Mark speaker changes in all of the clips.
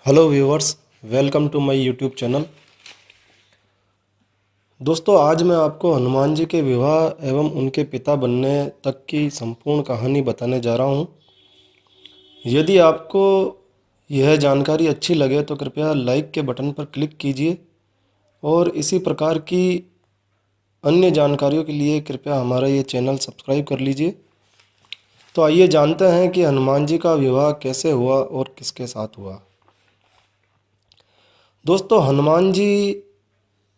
Speaker 1: Hello viewers, welcome to my YouTube channel. दोस्तों, आज मैं आपको हनुमान जी के विवाह एवं उनके पिता बनने तक की संपूर्ण कहानी बताने जा रहा हूँ। यदि आपको यह जानकारी अच्छी लगे तो कृपया लाइक के बटन पर क्लिक कीजिए और इसी प्रकार की अन्य जानकारियों के लिए कृपया हमारा ये चैनल सब्सक्राइब कर लीजिए। तो आइए जानते हैं कि हनुमान जी का विवाह कैसे हुआ और किसके साथ हुआ। दोस्तों, हनुमान जी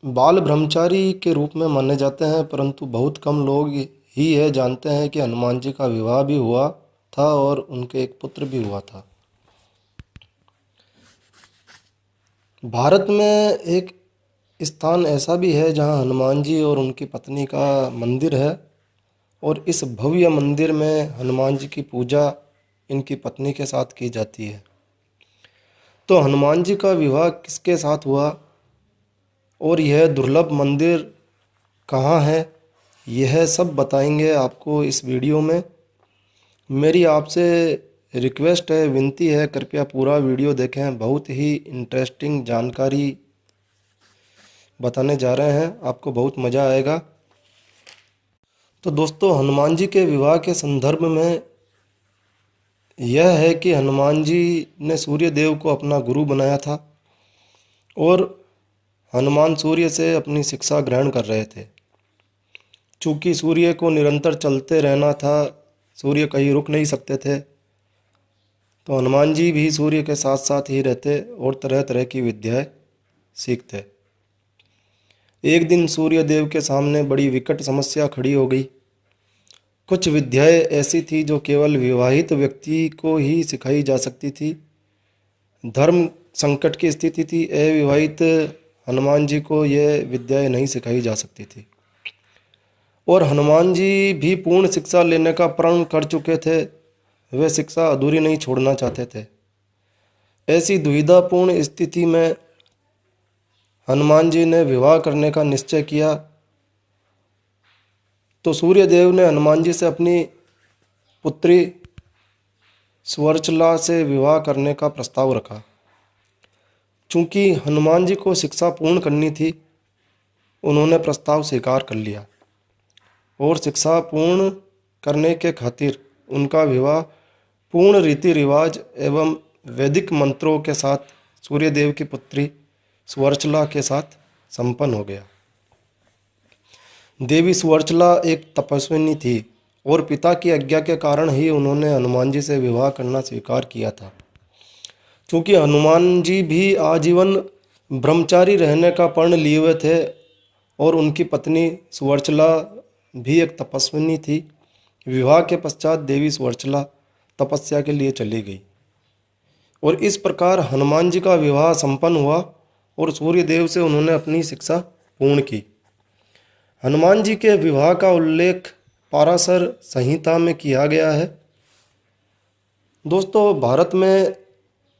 Speaker 1: बाल ब्रह्मचारी के रूप में माने जाते हैं, परंतु बहुत कम लोग ही यह जानते हैं कि हनुमान जी का विवाह भी हुआ था और उनके एक पुत्र भी हुआ था। भारत में एक स्थान ऐसा भी है जहां हनुमान जी और उनकी पत्नी का मंदिर है और इस भव्य मंदिर में हनुमान जी की पूजा इनकी पत्नी के साथ की जाती है। तो हनुमान जी का विवाह किसके साथ हुआ और यह दुर्लभ मंदिर कहाँ है, यह सब बताएंगे आपको इस वीडियो में। मेरी आपसे रिक्वेस्ट है, विनती है, कृपया पूरा वीडियो देखें। बहुत ही इंटरेस्टिंग जानकारी बताने जा रहे हैं, आपको बहुत मज़ा आएगा। तो दोस्तों, हनुमान जी के विवाह के संदर्भ में यह है कि हनुमान जी ने सूर्य देव को अपना गुरु बनाया था और हनुमान सूर्य से अपनी शिक्षा ग्रहण कर रहे थे। चूँकि सूर्य को निरंतर चलते रहना था, सूर्य कहीं रुक नहीं सकते थे, तो हनुमान जी भी सूर्य के साथ साथ ही रहते और तरह तरह की विद्याएं सीखते। एक दिन सूर्य देव के सामने बड़ी विकट समस्या खड़ी हो गई। कुछ विद्याएं ऐसी थी जो केवल विवाहित व्यक्ति को ही सिखाई जा सकती थी। धर्म संकट की स्थिति थी, अविवाहित हनुमान जी को यह विद्याएं नहीं सिखाई जा सकती थी और हनुमान जी भी पूर्ण शिक्षा लेने का प्रण कर चुके थे। वे शिक्षा अधूरी नहीं छोड़ना चाहते थे। ऐसी दुविधापूर्ण स्थिति में हनुमान जी ने विवाह करने का निश्चय किया। तो सूर्यदेव ने हनुमान जी से अपनी पुत्री स्वर्चला से विवाह करने का प्रस्ताव रखा। चूंकि हनुमान जी को शिक्षा पूर्ण करनी थी, उन्होंने प्रस्ताव स्वीकार कर लिया और शिक्षा पूर्ण करने के खातिर उनका विवाह पूर्ण रीति रिवाज एवं वैदिक मंत्रों के साथ सूर्यदेव की पुत्री स्वर्चला के साथ संपन्न हो गया। देवी स्वर्चला एक तपस्विनी थी और पिता की आज्ञा के कारण ही उन्होंने हनुमान जी से विवाह करना स्वीकार किया था। क्योंकि हनुमान जी भी आजीवन ब्रह्मचारी रहने का प्रण लिए हुए थे और उनकी पत्नी स्वर्चला भी एक तपस्विनी थी। विवाह के पश्चात देवी स्वर्चला तपस्या के लिए चली गई और इस प्रकार हनुमान जी का विवाह संपन्न हुआ और सूर्यदेव से उन्होंने अपनी शिक्षा पूर्ण की। हनुमान जी के विवाह का उल्लेख पाराशर संहिता में किया गया है। दोस्तों, भारत में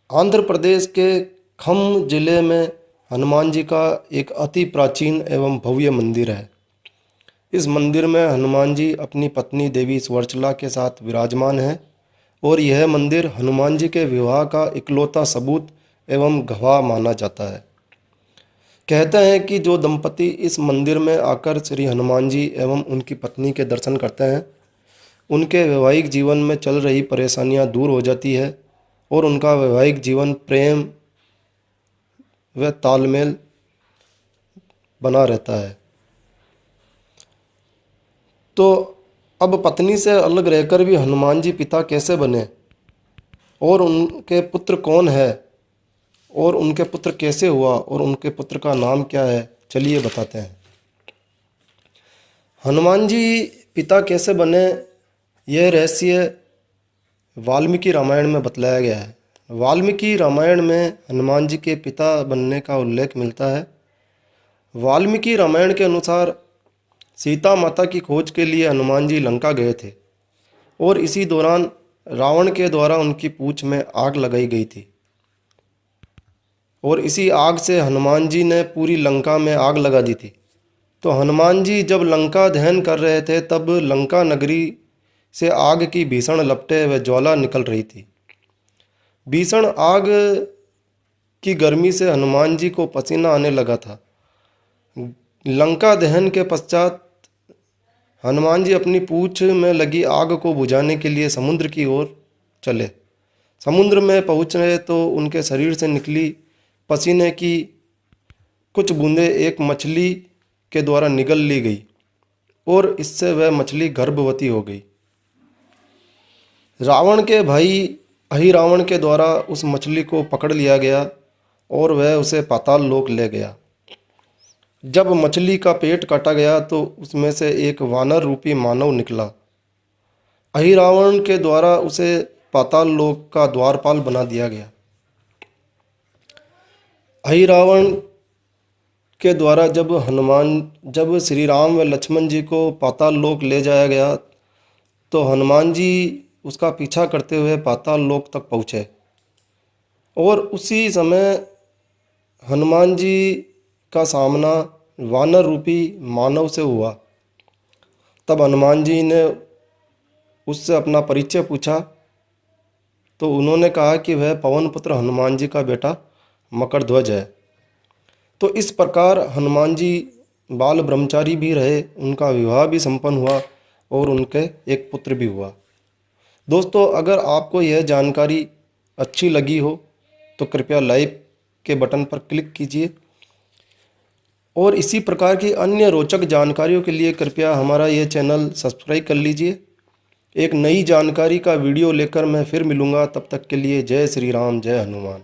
Speaker 1: आंध्र प्रदेश के खम्म जिले में हनुमान जी का एक अति प्राचीन एवं भव्य मंदिर है। इस मंदिर में हनुमान जी अपनी पत्नी देवी स्वर्चला के साथ विराजमान हैं और यह मंदिर हनुमान जी के विवाह का इकलौता सबूत एवं गवाह माना जाता है। कहते हैं कि जो दंपति इस मंदिर में आकर श्री हनुमान जी एवं उनकी पत्नी के दर्शन करते हैं, उनके वैवाहिक जीवन में चल रही परेशानियां दूर हो जाती है और उनका वैवाहिक जीवन प्रेम व तालमेल बना रहता है। तो अब पत्नी से अलग रहकर भी हनुमान जी पिता कैसे बने और उनके पुत्र कौन है और उनके पुत्र कैसे हुआ और उनके पुत्र का नाम क्या है, चलिए बताते हैं। हनुमान जी पिता कैसे बने, यह रहस्य वाल्मीकि रामायण में बतलाया गया है। वाल्मीकि रामायण में हनुमान जी के पिता बनने का उल्लेख मिलता है। वाल्मीकि रामायण के अनुसार सीता माता की खोज के लिए हनुमान जी लंका गए थे और इसी दौरान रावण के द्वारा उनकी पूंछ में आग लगाई गई थी और इसी आग से हनुमान जी ने पूरी लंका में आग लगा दी थी। तो हनुमान जी जब लंका दहन कर रहे थे, तब लंका नगरी से आग की भीषण लपटें व ज्वाला निकल रही थी। भीषण आग की गर्मी से हनुमान जी को पसीना आने लगा था। लंका दहन के पश्चात हनुमान जी अपनी पूंछ में लगी आग को बुझाने के लिए समुद्र की ओर चले। समुद्र में पहुंचे तो उनके शरीर से निकली पसीने की कुछ बूंदें एक मछली के द्वारा निगल ली गई और इससे वह मछली गर्भवती हो गई। रावण के भाई अहिरावण के द्वारा उस मछली को पकड़ लिया गया और वह उसे पाताल लोक ले गया। जब मछली का पेट काटा गया तो उसमें से एक वानर रूपी मानव निकला। अहिरावण के द्वारा उसे पाताल लोक का द्वारपाल बना दिया गया। अहिरावण के द्वारा जब श्री राम व लक्ष्मण जी को पाताल लोक ले जाया गया तो हनुमान जी उसका पीछा करते हुए पाताल लोक तक पहुँचे और उसी समय हनुमान जी का सामना वानर रूपी मानव से हुआ। तब हनुमान जी ने उससे अपना परिचय पूछा तो उन्होंने कहा कि वह पवन पुत्र हनुमान जी का बेटा मकरध्वज है। तो इस प्रकार हनुमान जी बाल ब्रह्मचारी भी रहे, उनका विवाह भी संपन्न हुआ और उनके एक पुत्र भी हुआ। दोस्तों, अगर आपको यह जानकारी अच्छी लगी हो तो कृपया लाइक के बटन पर क्लिक कीजिए और इसी प्रकार की अन्य रोचक जानकारियों के लिए कृपया हमारा यह चैनल सब्सक्राइब कर लीजिए। एक नई जानकारी का वीडियो लेकर मैं फिर मिलूँगा, तब तक के लिए जय श्री राम, जय हनुमान।